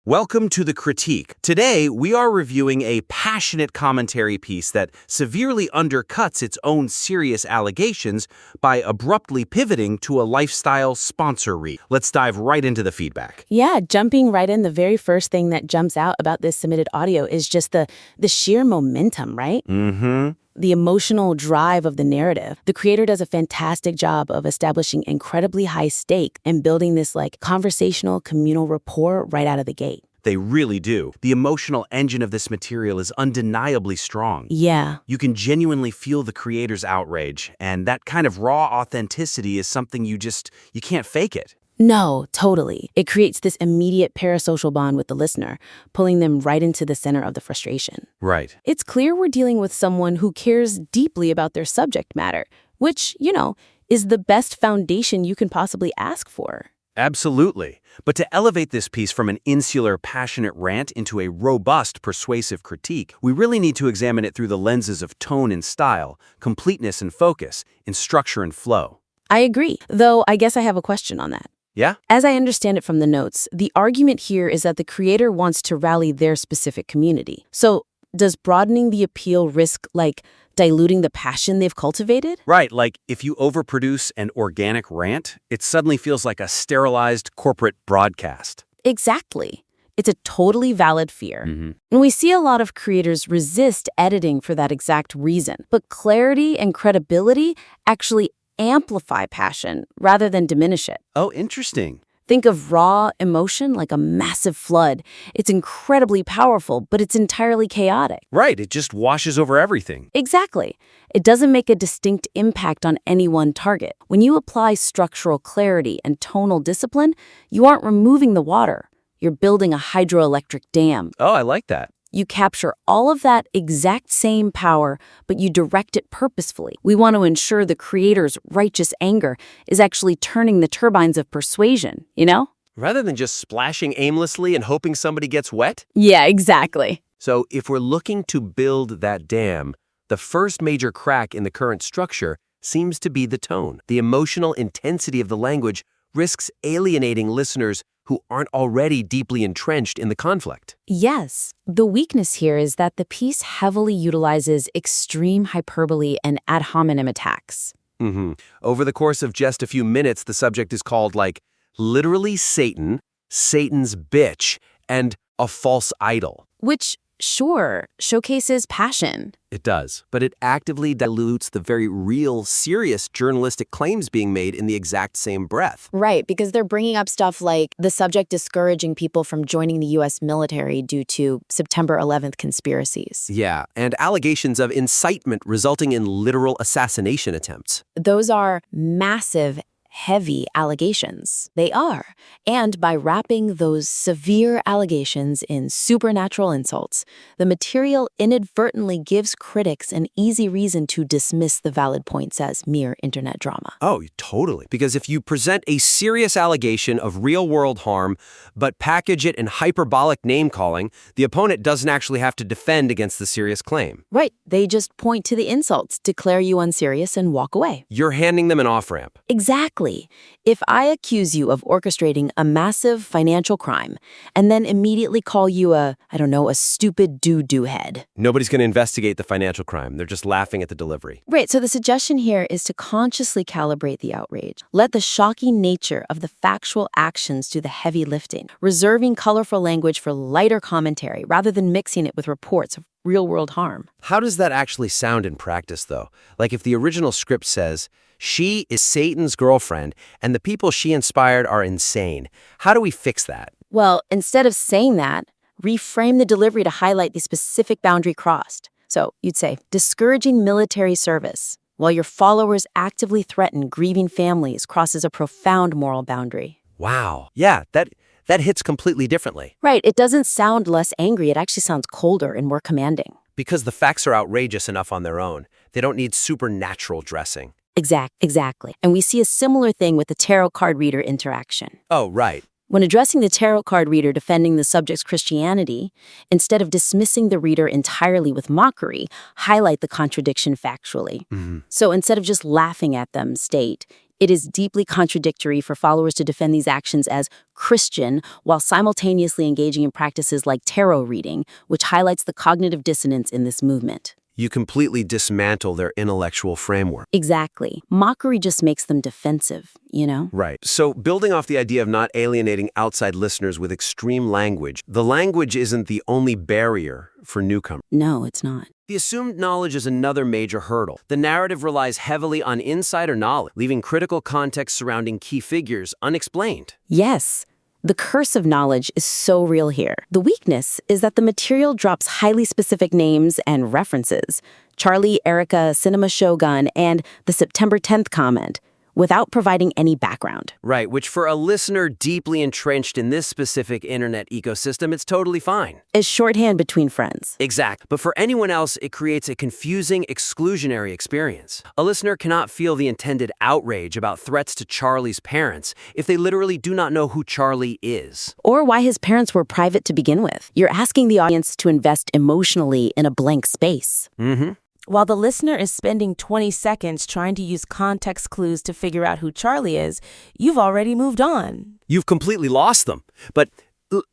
Welcome to The Critique. Today, we are reviewing a passionate commentary piece that severely undercuts its own serious allegations by abruptly pivoting to a lifestyle sponsor read. Let's dive right into the feedback. Yeah, jumping right in, the very first thing that jumps out about this submitted audio is just the sheer momentum, right? The emotional drive of the narrative. The creator does a fantastic job of establishing incredibly high stake and building this conversational communal rapport right out of the gate. They really do. The emotional engine of this material is undeniably strong. Yeah. You can genuinely feel the creator's outrage, and that kind of raw authenticity is something you can't fake it. No, totally. It creates this immediate parasocial bond with the listener, pulling them right into the center of the frustration. Right. It's clear we're dealing with someone who cares deeply about their subject matter, which, is the best foundation you can possibly ask for. Absolutely. But to elevate this piece from an insular, passionate rant into a robust, persuasive critique, we really need to examine it through the lenses of tone and style, completeness and focus, in structure and flow. I agree, though I guess I have a question on that. Yeah? As I understand it from the notes, the argument here is that the creator wants to rally their specific community. So, does broadening the appeal risk, diluting the passion they've cultivated? Right, like if you overproduce an organic rant, it suddenly feels like a sterilized corporate broadcast. Exactly. It's a totally valid fear. And we see a lot of creators resist editing for that exact reason. But clarity and credibility actually amplify passion rather than diminish it. Oh, interesting. Think of raw emotion like a massive flood. It's incredibly powerful, but it's entirely chaotic. Right, it just washes over everything. Exactly. It doesn't make a distinct impact on any one target. When you apply structural clarity and tonal discipline, you aren't removing the water. You're building a hydroelectric dam. Oh, I like that. You capture all of that exact same power, but you direct it purposefully. We want to ensure the creator's righteous anger is actually turning the turbines of persuasion, Rather than just splashing aimlessly and hoping somebody gets wet? Yeah, exactly. So if we're looking to build that dam, the first major crack in the current structure seems to be the tone. The emotional intensity of the language risks alienating listeners who aren't already deeply entrenched in the conflict. Yes. The weakness here is that the piece heavily utilizes extreme hyperbole and ad hominem attacks. Over the course of just a few minutes, the subject is called literally Satan, Satan's bitch, and a false idol. Which, sure, showcases passion. It does, but it actively dilutes the very real, serious journalistic claims being made in the exact same breath. Right, because they're bringing up stuff like the subject discouraging people from joining the U.S. military due to September 11th conspiracies. Yeah, and allegations of incitement resulting in literal assassination attempts. Those are massive, heavy allegations. They are. And by wrapping those severe allegations in supernatural insults, the material inadvertently gives critics an easy reason to dismiss the valid points as mere internet drama. Oh, totally. Because if you present a serious allegation of real-world harm, but package it in hyperbolic name-calling, the opponent doesn't actually have to defend against the serious claim. Right. They just point to the insults, declare you unserious, and walk away. You're handing them an off-ramp. Exactly. If I accuse you of orchestrating a massive financial crime and then immediately call you a stupid doo-doo head. Nobody's going to investigate the financial crime. They're just laughing at the delivery. Right, so the suggestion here is to consciously calibrate the outrage. Let the shocking nature of the factual actions do the heavy lifting, reserving colorful language for lighter commentary rather than mixing it with reports of real-world harm. How does that actually sound in practice, though? Like if the original script says, she is Satan's girlfriend, and the people she inspired are insane. How do we fix that? Well, instead of saying that, reframe the delivery to highlight the specific boundary crossed. So you'd say, discouraging military service, while your followers actively threaten grieving families, crosses a profound moral boundary. Wow. Yeah, that hits completely differently. Right, it doesn't sound less angry, it actually sounds colder and more commanding. Because the facts are outrageous enough on their own. They don't need supernatural dressing. Exactly. And we see a similar thing with the tarot card reader interaction. Oh, right. When addressing the tarot card reader defending the subject's Christianity, instead of dismissing the reader entirely with mockery, highlight the contradiction factually. So instead of just laughing at them, state, It is deeply contradictory for followers to defend these actions as Christian while simultaneously engaging in practices like tarot reading, which highlights the cognitive dissonance in this movement. You completely dismantle their intellectual framework. Exactly. Mockery just makes them defensive, you know? Right. So building off the idea of not alienating outside listeners with extreme language, the language isn't the only barrier for newcomers. No, it's not. The assumed knowledge is another major hurdle. The narrative relies heavily on insider knowledge, leaving critical context surrounding key figures unexplained. Yes. The curse of knowledge is so real here. The weakness is that the material drops highly specific names and references, Charlie, Erica, Cinema Shogun, and the September 10th comment, without providing any background. Right, which for a listener deeply entrenched in this specific internet ecosystem, it's totally fine. Is shorthand between friends. Exact. But for anyone else, it creates a confusing, exclusionary experience. A listener cannot feel the intended outrage about threats to Charlie's parents if they literally do not know who Charlie is. Or why his parents were private to begin with. You're asking the audience to invest emotionally in a blank space. While the listener is spending 20 seconds trying to use context clues to figure out who Charlie is, you've already moved on. You've completely lost them. But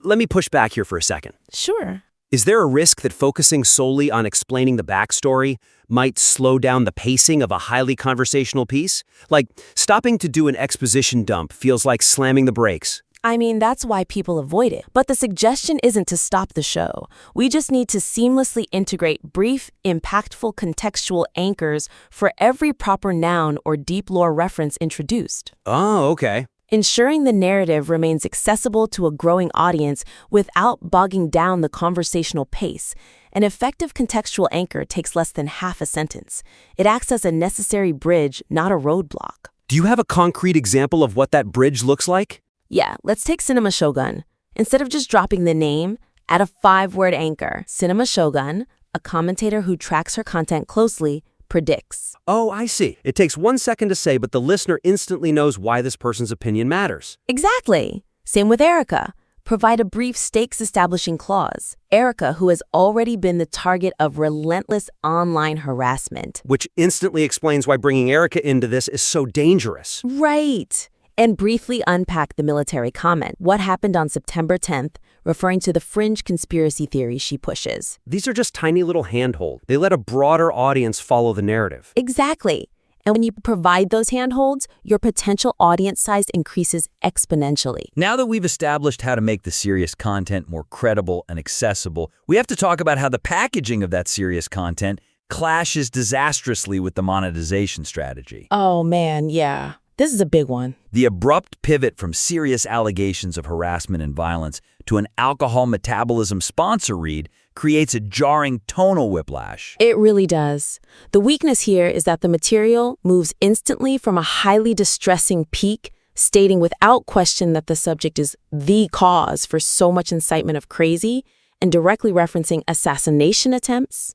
let me push back here for a second. Sure. Is there a risk that focusing solely on explaining the backstory might slow down the pacing of a highly conversational piece? Like, stopping to do an exposition dump feels like slamming the brakes. I mean, that's why people avoid it. But the suggestion isn't to stop the show. We just need to seamlessly integrate brief, impactful contextual anchors for every proper noun or deep lore reference introduced. Oh, okay. Ensuring the narrative remains accessible to a growing audience without bogging down the conversational pace. An effective contextual anchor takes less than half a sentence. It acts as a necessary bridge, not a roadblock. Do you have a concrete example of what that bridge looks like? Yeah, let's take Cinema Shogun. Instead of just dropping the name, add a 5-word anchor. Cinema Shogun, a commentator who tracks her content closely, predicts. Oh, I see. It takes 1 second to say, but the listener instantly knows why this person's opinion matters. Exactly. Same with Erica. Provide a brief stakes-establishing clause. Erica, who has already been the target of relentless online harassment. Which instantly explains why bringing Erica into this is so dangerous. Right. And briefly unpack the military comment. What happened on September 10th, referring to the fringe conspiracy theory she pushes. These are just tiny little handholds. They let a broader audience follow the narrative. Exactly. And when you provide those handholds, your potential audience size increases exponentially. Now that we've established how to make the serious content more credible and accessible, we have to talk about how the packaging of that serious content clashes disastrously with the monetization strategy. Oh man, yeah. This is a big one. The abrupt pivot from serious allegations of harassment and violence to an alcohol metabolism sponsor read creates a jarring tonal whiplash. It really does. The weakness here is that the material moves instantly from a highly distressing peak, stating without question that the subject is the cause for so much incitement of crazy, and directly referencing assassination attempts,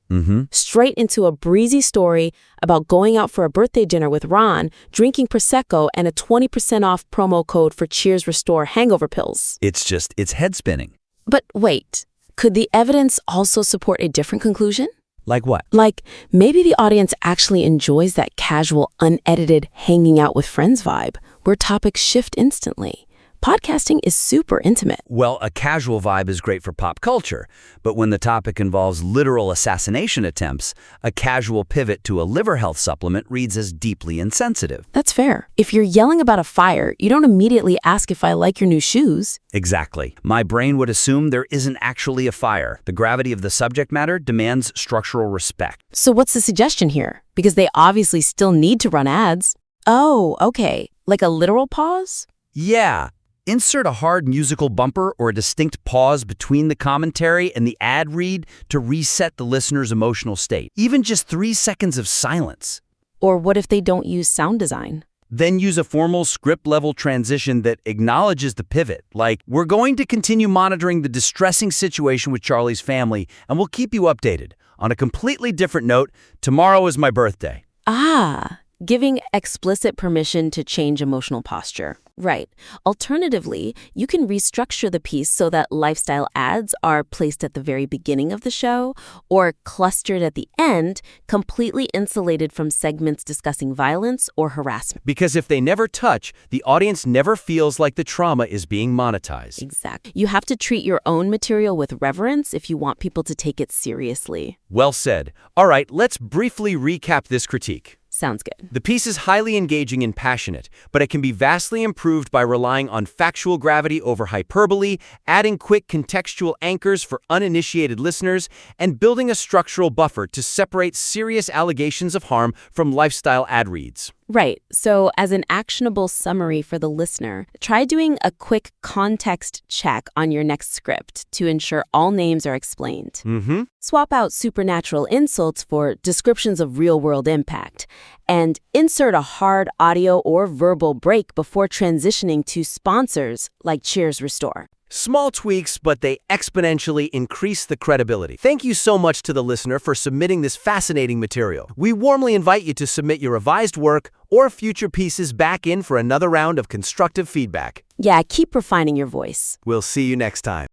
straight into a breezy story about going out for a birthday dinner with Ron, drinking Prosecco, and a 20% off promo code for Cheers Restore hangover pills. It's head spinning. But wait, could the evidence also support a different conclusion? Like what? Like, maybe the audience actually enjoys that casual, unedited, hanging out with friends vibe, where topics shift instantly. Podcasting is super intimate. Well, a casual vibe is great for pop culture, but when the topic involves literal assassination attempts, a casual pivot to a liver health supplement reads as deeply insensitive. That's fair. If you're yelling about a fire, you don't immediately ask if I like your new shoes. Exactly. My brain would assume there isn't actually a fire. The gravity of the subject matter demands structural respect. So what's the suggestion here? Because they obviously still need to run ads. Oh, okay. Like a literal pause? Yeah. Insert a hard musical bumper or a distinct pause between the commentary and the ad read to reset the listener's emotional state. Even just 3 seconds of silence. Or what if they don't use sound design? Then use a formal script-level transition that acknowledges the pivot, like, we're going to continue monitoring the distressing situation with Charlie's family, and we'll keep you updated. On a completely different note, tomorrow is my birthday. Ah, giving explicit permission to change emotional posture. Right. Alternatively, you can restructure the piece so that lifestyle ads are placed at the very beginning of the show or clustered at the end, completely insulated from segments discussing violence or harassment. Because if they never touch, the audience never feels like the trauma is being monetized. Exactly. You have to treat your own material with reverence if you want people to take it seriously. Well said. All right, let's briefly recap this critique. Sounds good. The piece is highly engaging and passionate, but it can be vastly improved by relying on factual gravity over hyperbole, adding quick contextual anchors for uninitiated listeners, and building a structural buffer to separate serious allegations of harm from lifestyle ad reads. Right. So as an actionable summary for the listener, try doing a quick context check on your next script to ensure all names are explained. Swap out supernatural insults for descriptions of real-world impact, and insert a hard audio or verbal break before transitioning to sponsors like Cheers Restore. Small tweaks, but they exponentially increase the credibility. Thank you so much to the listener for submitting this fascinating material. We warmly invite you to submit your revised work or future pieces back in for another round of constructive feedback. Yeah, keep refining your voice. We'll see you next time.